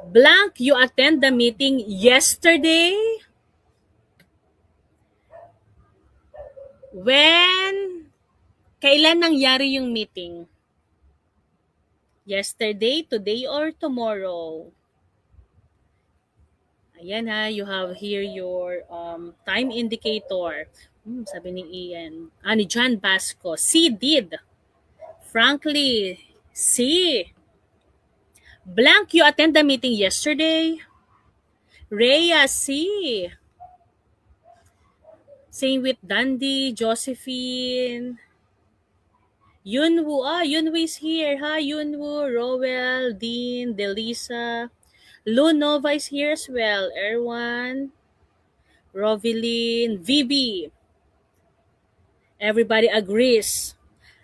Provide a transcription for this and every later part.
Blank, you attend the meeting yesterday? When? Kailan nangyari yung meeting? Yesterday, today, or tomorrow? Ayan ha, you have here your time indicator. Sabi ni Ian. Ni John Basco. C did. Frankly, C. Blank, you attend the meeting yesterday? Rhea, C. Same with Dandy, Josephine. Yunwoo, Yunwoo is here. Hi, Yunwoo, Rowell, Dean, Delisa. Lu Nova is here as well. Erwan, Rovilyn, VB. Everybody agrees.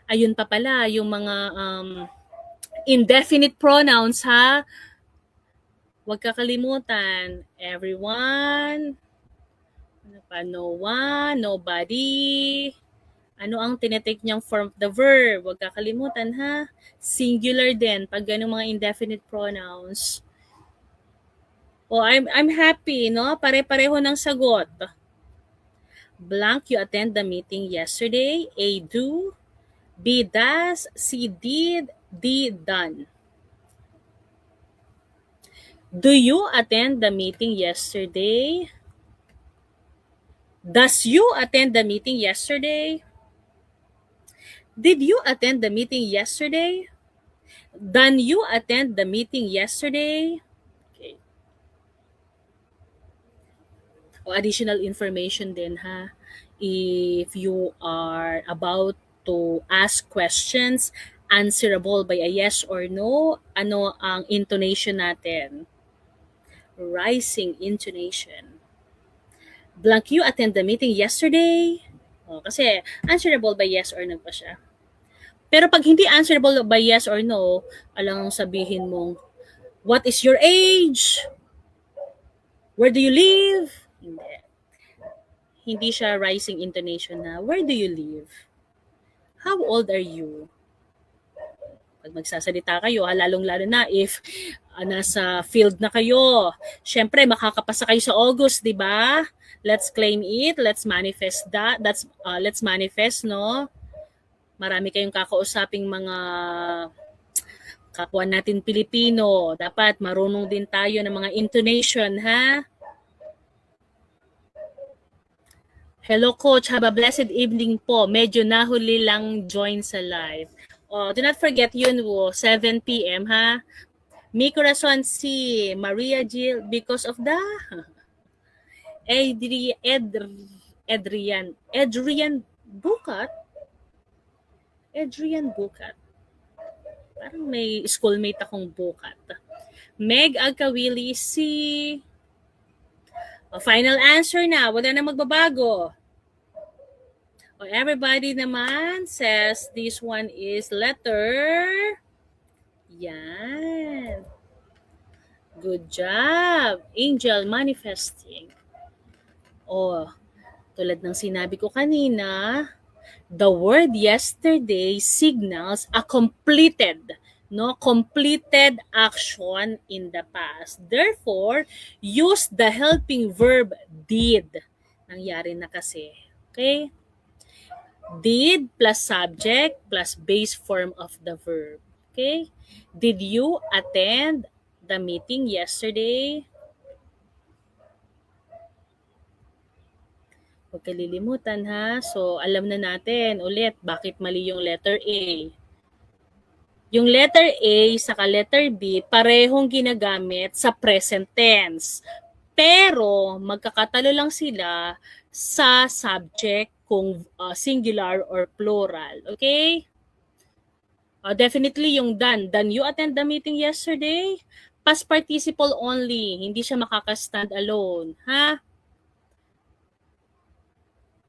Ayun pa pala, yung mga indefinite pronouns ha. Huwag kakalimutan. Everyone. Ano pa? No one, nobody. Ano ang tinetake niyang form of the verb? Huwag kakalimutan ha. Singular din pag ganung mga indefinite pronouns. I'm happy, no? Pare-pareho ng sagot. Blank, you attend the meeting yesterday. A, do. B, does. C, did. D, done. Do you attend the meeting yesterday? Does you attend the meeting yesterday? Did you attend the meeting yesterday? Done you attend the meeting yesterday? Okay. Additional information din ha. If you are about to ask questions answerable by a yes or no, ano ang intonation natin? Rising intonation. Blank, you attend the meeting yesterday? Kasi answerable by yes or no pa siya. Pero pag hindi answerable by yes or no, alang sabihin mong, what is your age? Where do you live? Hindi. Hindi siya rising intonation na, where do you live? How old are you? Pag magsasalita kayo, lalong-lalo na if nasa field na kayo. Syempre, makakapasa kayo sa August, di ba? Let's claim it. Let's manifest that. Let's manifest, no? Marami kayong kakausaping mga kapwa natin Pilipino. Dapat marunong din tayo ng mga intonation, ha? Hello, Coach. Have a blessed evening po. Medyo nahuli lang join sa live. Do not forget yun, 7 p.m. ha? Mi Corazon si Maria Jill because of the Adrian Bukat. Adrian Bukat. Parang may schoolmate akong Bukat. Meg Agkawili si final answer na. Wala na magbabago. Everybody naman says this one is letter. Yan. Good job. Angel manifesting. Tulad ng sinabi ko kanina, the word yesterday signals a completed action in the past. Therefore, use the helping verb did. Nangyari na kasi. Okay? Did plus subject plus base form of the verb. Okay? Did you attend the meeting yesterday? Huwag kalilimutan ha. So, alam na natin ulit bakit mali yung letter A. Yung letter A saka letter B, parehong ginagamit sa present tense. Pero, magkakatalo lang sila sa subject kung singular or plural. Okay? Definitely yung done. Done you attend the meeting yesterday? Past participle only. Hindi siya makaka-stand alone. Ha?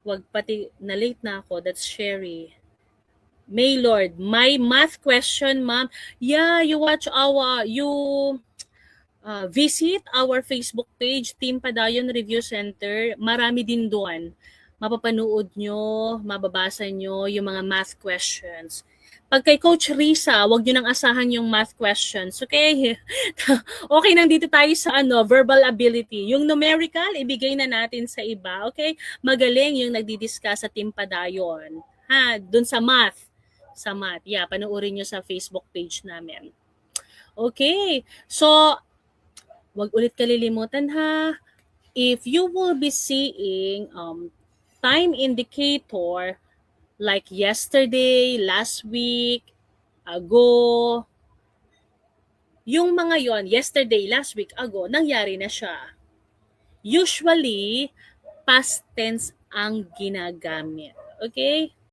Wag pati, na-late na ako. That's Sherry. Maylord, my math question, ma'am. Yeah, you watch visit our Facebook page, Team Padayon Review Center. Marami din doon. Mapapanood nyo, mababasa nyo yung mga math questions. Pag kay Coach Risa, wag nyo nang asahan yung math questions, okay? Okay, nandito tayo sa verbal ability. Yung numerical, ibigay na natin sa iba, okay? Magaling yung nagdi-discuss sa Team Padayon. Ha, dun sa math. Sa math. Yeah, panoorin nyo sa Facebook page namin. Okay. So, wag ulit kalilimutan ha. If you will be seeing time indicator like yesterday, last week, ago, yung mga yon, yesterday, last week, ago, nangyari na siya. Usually, past tense ang ginagamit. Okay?